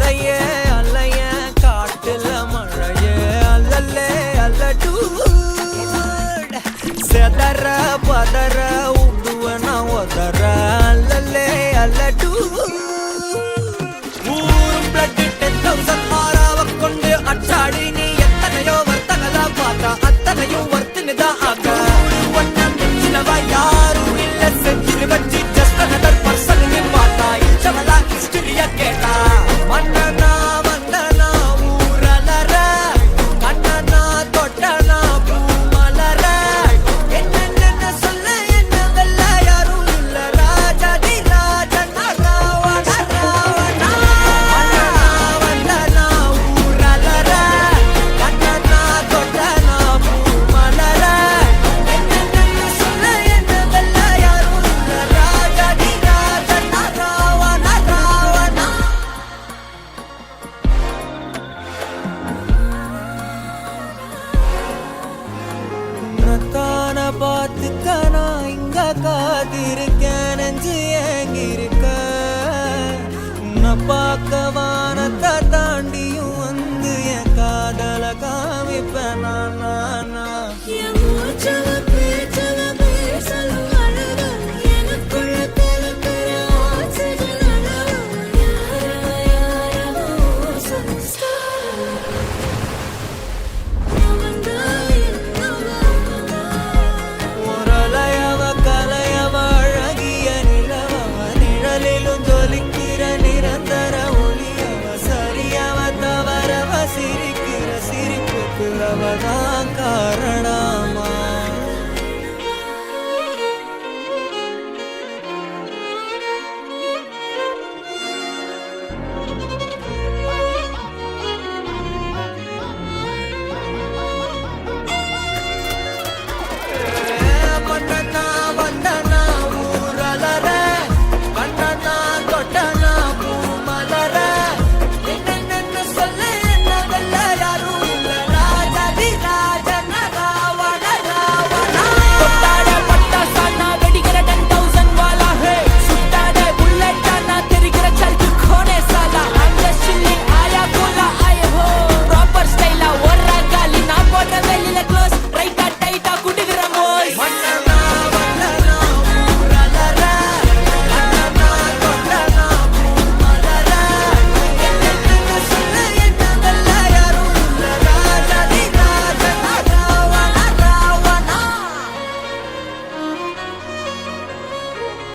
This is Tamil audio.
அலையே அலைய காட்டுல மழையே அல்லல்லே அல்லடூ செதற பதற உடுவன ஒதற அல்லல்லே அல்லடூ ஊரும் பிளட் 10,000 மாறாவ கொண்டு அச்சாடி நீ எத்தனையோ வர்த்தகதா பார்த்தா அத்தனையும் வர்த்தினுதான் ஆக ஒன்னம் சிலவா யாரும் இல்ல செஞ்சிரு வச்சு ஜஸ்ட் அனதர் பர்சன் நீ பார்த்தா இச்சவளா ஹிஸ்டரியா கேட்டா மன்னனா வந்தனா ஊரலற கண்ணனா தொட்டனா பூமலற என்ன சொல்ல என்ன வெல்ல யாரும் இல்ல ராஜாதி ராஜனா ராவண ராவணா மன்னனா வந்தனா ஊரலற கண்ணனா தொட்டனா பூமலற என்ன சொல்ல என்ன வெல்ல யாரும் இல்ல ராஜாதி ராஜனா ராவண ராவணா உன்னத்தான பார்த்துக்க நான் இங்க காத்திருக்கேன் நெஞ்சு ஏங்கிருக்க உன்னை பார்க்க வானத்தை தாண்டியும் வந்து என் காதல காமிப்பேன் நான் என் மூச்சவ பேச்சவ பேசலும் அழகு எனக்குள்ள கலக்கிற ஆக்சிஜன் அளவு யாரோ சன்ஸ்டார் அவன்தா என்னவா ஒரு அலையவ கலையவ அழகிய நிலவ நிழலிலும் ஜொலிக்க